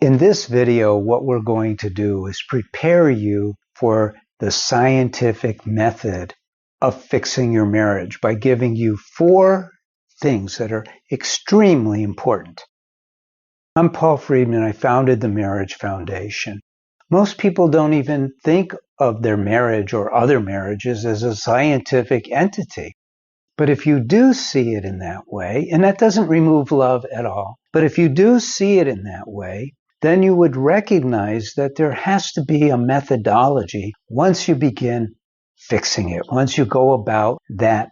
In this video, what we're going to do is prepare you for the scientific method of fixing your marriage by giving you 4 things that are extremely important. I'm Paul Friedman. I founded the Marriage Foundation. Most people don't even think of their marriage or other marriages as a scientific entity. But if you do see it in that way, and that doesn't remove love at all, but if you do see it in that way, then you would recognize that there has to be a methodology once you begin fixing it, once you go about that,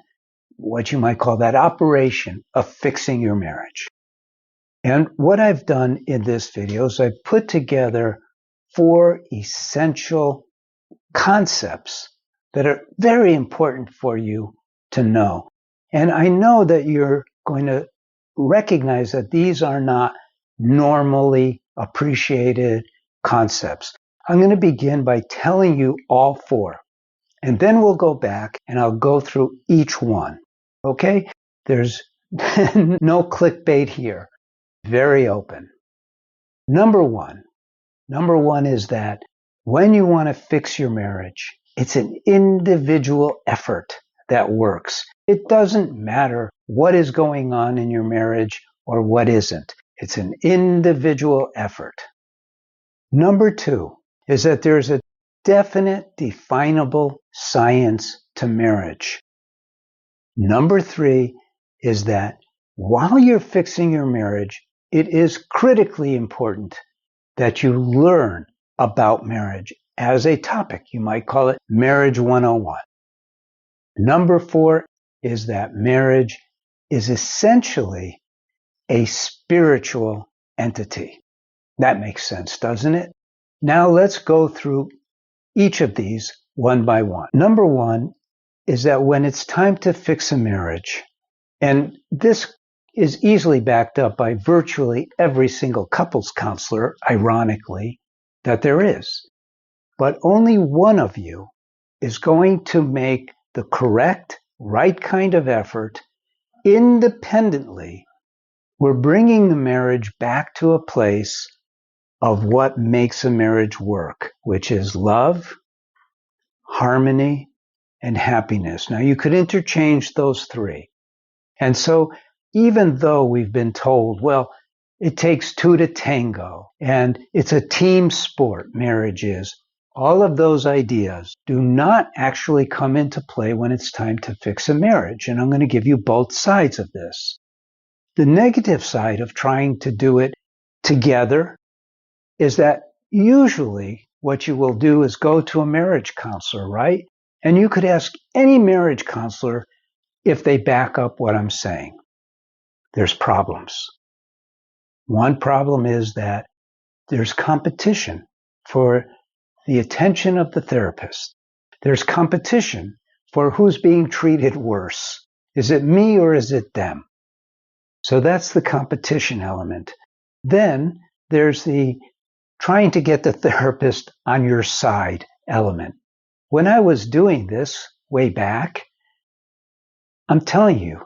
what you might call that operation of fixing your marriage. And what I've done in this video is I've put together 4 essential concepts that are very important for you to know. And I know that you're going to recognize that these are not normally appreciated concepts. I'm going to begin by telling you all 4. And then we'll go back and I'll go through each one. Okay? There's no clickbait here. Very open. Number one is that when you want to fix your marriage, it's an individual effort that works. It doesn't matter what is going on in your marriage or what isn't. It's an individual effort. Number 2 is that there's a definite, definable science to marriage. Number 3 is that while you're fixing your marriage, it is critically important that you learn about marriage as a topic. You might call it Marriage 101. Number 4 is that marriage is essentially a spiritual entity. That makes sense, doesn't it? Now let's go through each of these one by one. Number 1 is that when it's time to fix a marriage, and this is easily backed up by virtually every single couples counselor, ironically, that there is. But only one of you is going to make the correct, right kind of effort independently. We're bringing the marriage back to a place of what makes a marriage work, which is love, harmony, and happiness. Now, you could interchange those 3. And so, even though we've been told, well, it takes 2 to tango, and it's a team sport, marriage is, all of those ideas do not actually come into play when it's time to fix a marriage. And I'm going to give you both sides of this. The negative side of trying to do it together is that usually what you will do is go to a marriage counselor, right? And you could ask any marriage counselor if they back up what I'm saying. There's problems. One problem is that there's competition for the attention of the therapist. There's competition for who's being treated worse. Is it me or is it them? So that's the competition element. Then there's the trying to get the therapist on your side element. When I was doing this way back, I'm telling you,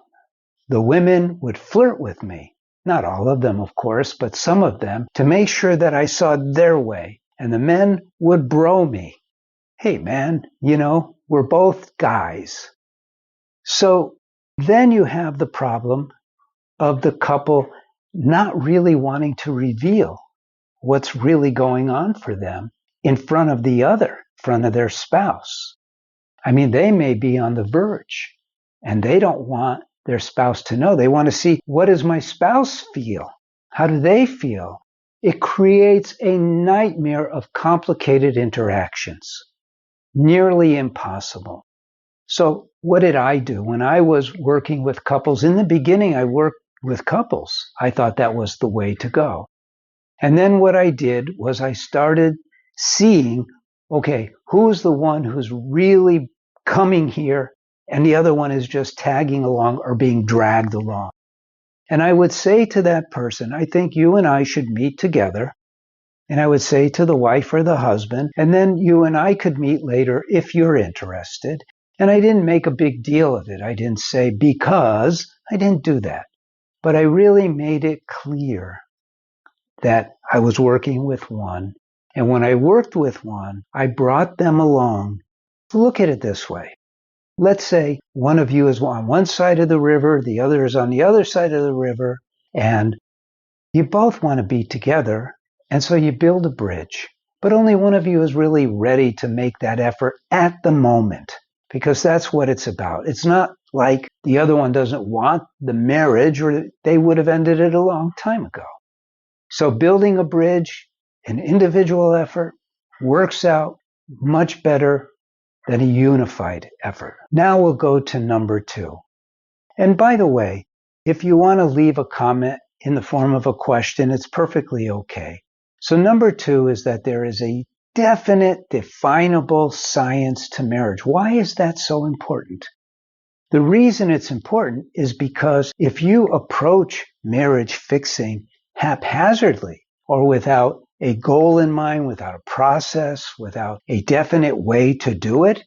the women would flirt with me. Not all of them, of course, but some of them, to make sure that I saw their way. And the men would bro me. Hey, man, we're both guys. So then you have the problem of the couple not really wanting to reveal what's really going on for them in front of the other, in front of their spouse. I mean, they may be on the verge and they don't want their spouse to know. They want to see, what does my spouse feel? How do they feel? It creates a nightmare of complicated interactions, nearly impossible. So what did I do? When I was working with couples, in the beginning, I worked with couples. I thought that was the way to go. And then what I did was I started seeing, okay, who's the one who's really coming here and the other one is just tagging along or being dragged along. And I would say to that person, I think you and I should meet together. And I would say to the wife or the husband, and then you and I could meet later if you're interested. And I didn't make a big deal of it. I didn't say because. I didn't do that. But I really made it clear that I was working with one. And when I worked with one, I brought them along. Look at it this way. Let's say one of you is on one side of the river, the other is on the other side of the river, and you both want to be together, and so you build a bridge. But only one of you is really ready to make that effort at the moment, because that's what it's about. It's not like the other one doesn't want the marriage, or they would have ended it a long time ago. So building a bridge, an individual effort, works out much better than a unified effort. Now we'll go to number 2. And by the way, if you want to leave a comment in the form of a question, it's perfectly okay. So number 2 is that there is a definite, definable science to marriage. Why is that so important? The reason it's important is because if you approach marriage fixing haphazardly or without a goal in mind, without a process, without a definite way to do it,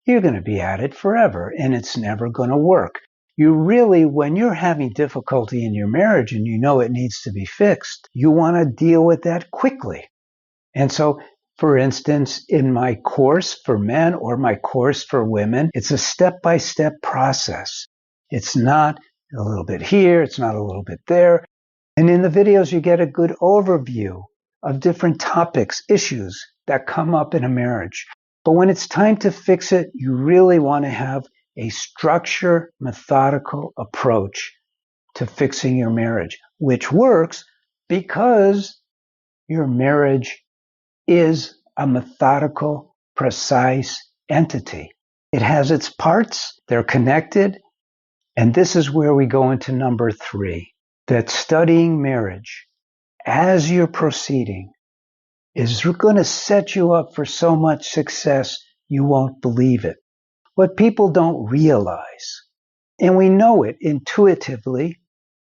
you're going to be at it forever and it's never going to work. You really, when you're having difficulty in your marriage and you know it needs to be fixed, you want to deal with that quickly. And so, for instance, in my course for men or my course for women, it's a step-by-step process. It's not a little bit here, it's not a little bit there. And in the videos, you get a good overview of different topics, issues that come up in a marriage. But when it's time to fix it, you really want to have a structured, methodical approach to fixing your marriage, which works because your marriage is a methodical, precise entity. It has its parts, they're connected, and this is where we go into number 3, that studying marriage as you're proceeding is going to set you up for so much success you won't believe it. What people don't realize, and we know it intuitively,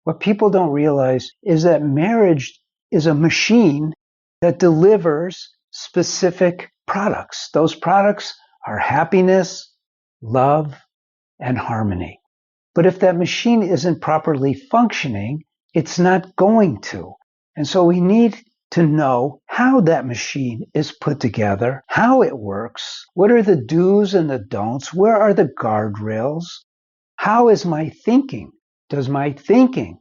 what people don't realize is that marriage is a machine that delivers specific products. Those products are happiness, love, and harmony. But if that machine isn't properly functioning, it's not going to. And so we need to know how that machine is put together, how it works, what are the do's and the don'ts, where are the guardrails, how is my thinking? Does my thinking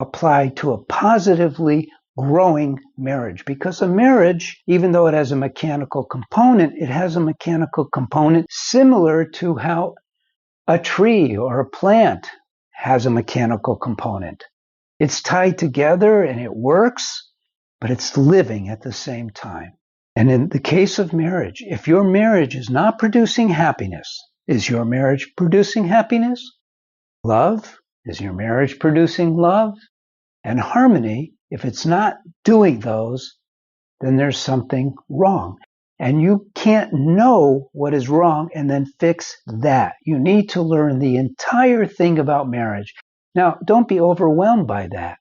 apply to a positively growing marriage? Because a marriage, even though it has a mechanical component, it has a mechanical component similar to how a tree or a plant has a mechanical component. It's tied together and it works, but it's living at the same time. And in the case of marriage, if your marriage is not producing happiness, is your marriage producing happiness? Love? Is your marriage producing love? And harmony, if it's not doing those, then there's something wrong. And you can't know what is wrong and then fix that. You need to learn the entire thing about marriage. Now, don't be overwhelmed by that.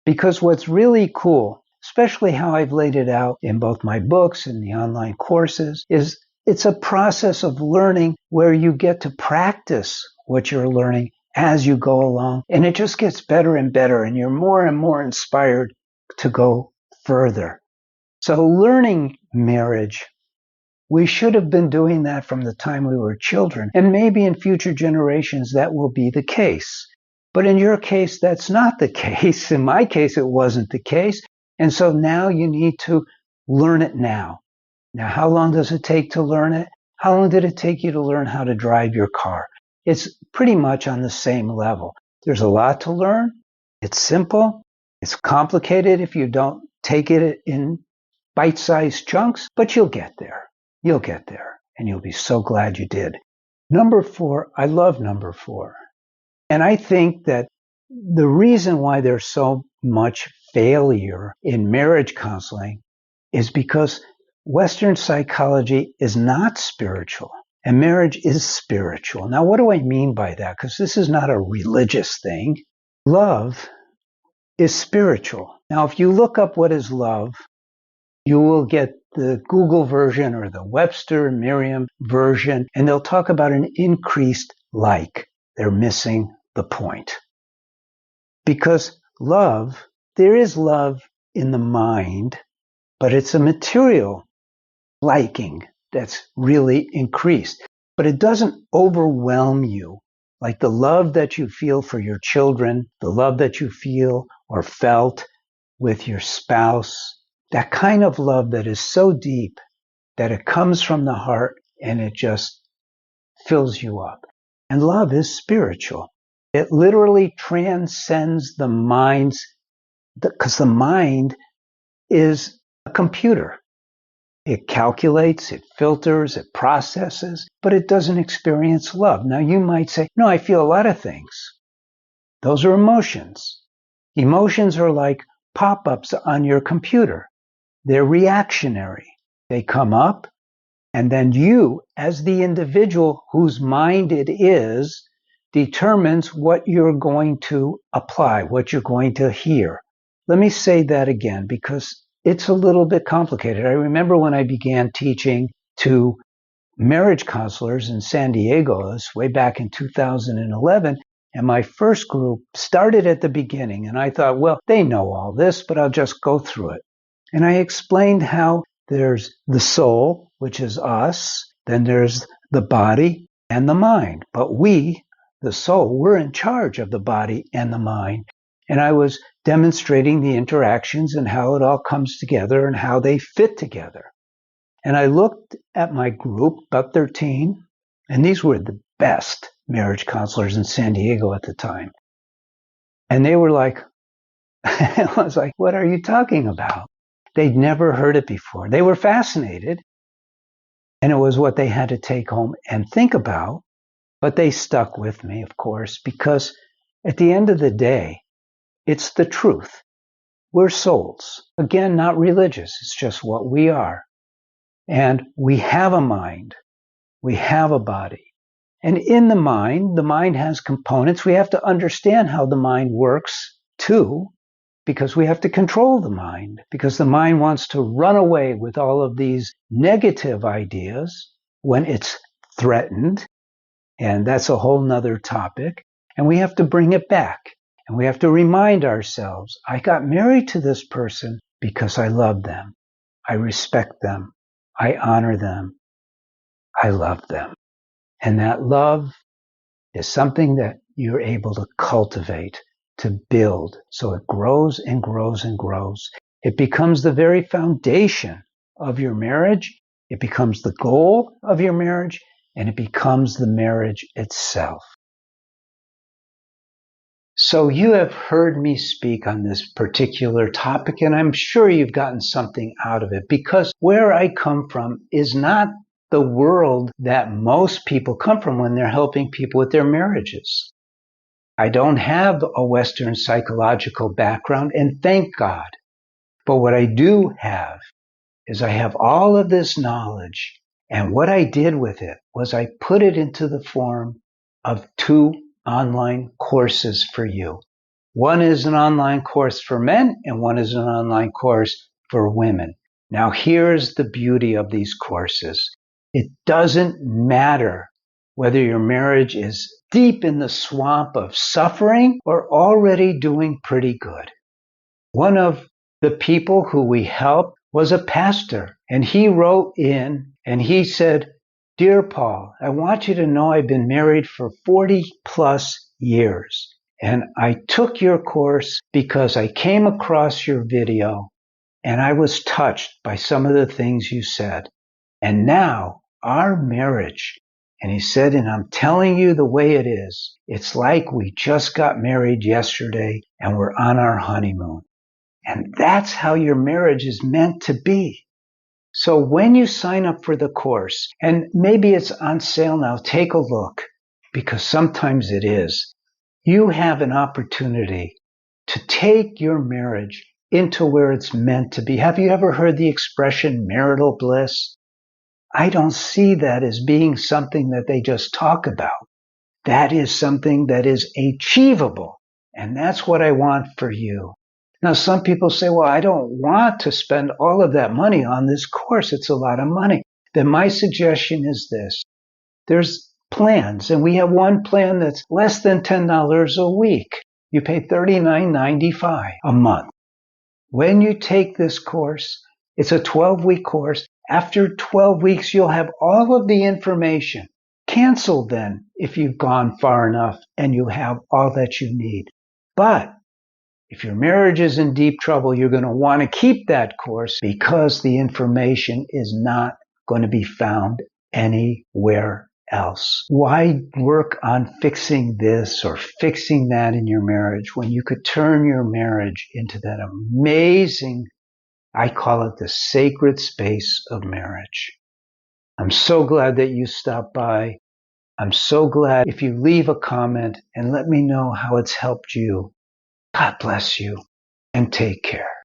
Because what's really cool, especially how I've laid it out in both my books and the online courses, is it's a process of learning where you get to practice what you're learning as you go along. And it just gets better and better, and you're more and more inspired to go further. So learning marriage, we should have been doing that from the time we were children. And maybe in future generations that will be the case. But in your case, that's not the case. In my case, it wasn't the case. And so now you need to learn it now. Now, how long does it take to learn it? How long did it take you to learn how to drive your car? It's pretty much on the same level. There's a lot to learn. It's simple. It's complicated if you don't take it in bite-sized chunks, but you'll get there. You'll get there, and you'll be so glad you did. Number 4, I love number 4. And I think that the reason why there's so much failure in marriage counseling is because Western psychology is not spiritual, and marriage is spiritual. Now, what do I mean by that? Because this is not a religious thing. Love is spiritual. Now, if you look up what is love, you will get the Google version or the Webster and Merriam version, and they'll talk about an increased like. They're missing the point. Because love, there is love in the mind, but it's a material liking that's really increased. But it doesn't overwhelm you like the love that you feel for your children, the love that you feel or felt with your spouse, that kind of love that is so deep that it comes from the heart and it just fills you up. And love is spiritual. It literally transcends the mind's, because the mind is a computer. It calculates, it filters, it processes, but it doesn't experience love. Now you might say, no, I feel a lot of things. Those are emotions. Emotions are like pop-ups on your computer. They're reactionary. They come up, and then you, as the individual whose mind it is, determines what you're going to apply, what you're going to hear. Let me say that again because it's a little bit complicated. I remember when I began teaching to marriage counselors in San Diego, this way back in 2011, and my first group started at the beginning, and I thought, well, they know all this, but I'll just go through it. And I explained how there's the soul, which is us, then there's the body and the mind. But we, the soul, we're in charge of the body and the mind. And I was demonstrating the interactions and how it all comes together and how they fit together. And I looked at my group, about 13, and these were the best marriage counselors in San Diego at the time. And they were like, I was like, what are you talking about? They'd never heard it before. They were fascinated, and it was what they had to take home and think about. But they stuck with me, of course, because at the end of the day, it's the truth. We're souls. Again, not religious. It's just what we are. And we have a mind. We have a body. And in the mind has components. We have to understand how the mind works too, because we have to control the mind, because the mind wants to run away with all of these negative ideas when it's threatened. And that's a whole nother topic. And we have to bring it back. And we have to remind ourselves, I got married to this person because I love them. I respect them. I honor them. I love them. And that love is something that you're able to cultivate, to build. So it grows and grows and grows. It becomes the very foundation of your marriage. It becomes the goal of your marriage, and it becomes the marriage itself. So you have heard me speak on this particular topic, and I'm sure you've gotten something out of it, because where I come from is not the world that most people come from when they're helping people with their marriages. I don't have a Western psychological background, and thank God. But what I do have is I have all of this knowledge, and what I did with it was I put it into the form of 2 online courses for you. One is an online course for men, and one is an online course for women. Now, here's the beauty of these courses. It doesn't matter whether your marriage is deep in the swamp of suffering or already doing pretty good. One of the people who we helped was a pastor, and he wrote in and he said, "Dear Paul, I want you to know I've been married for 40 plus years, and I took your course because I came across your video and I was touched by some of the things you said. And now our marriage," and he said, "and I'm telling you the way it is, it's like we just got married yesterday and we're on our honeymoon." And that's how your marriage is meant to be. So when you sign up for the course, and maybe it's on sale now, take a look, because sometimes it is, you have an opportunity to take your marriage into where it's meant to be. Have you ever heard the expression marital bliss? I don't see that as being something that they just talk about. That is something that is achievable. And that's what I want for you. Now, some people say, well, I don't want to spend all of that money on this course. It's a lot of money. Then my suggestion is this. There's plans, and we have one plan that's less than $10 a week. You pay $39.95 a month. When you take this course, it's a 12-week course. After 12 weeks, you'll have all of the information. Cancel then if you've gone far enough and you have all that you need. But if your marriage is in deep trouble, you're going to want to keep that course because the information is not going to be found anywhere else. Why work on fixing this or fixing that in your marriage when you could turn your marriage into that amazing, I call it the sacred space of marriage? I'm so glad that you stopped by. I'm so glad if you leave a comment and let me know how it's helped you. God bless you and take care.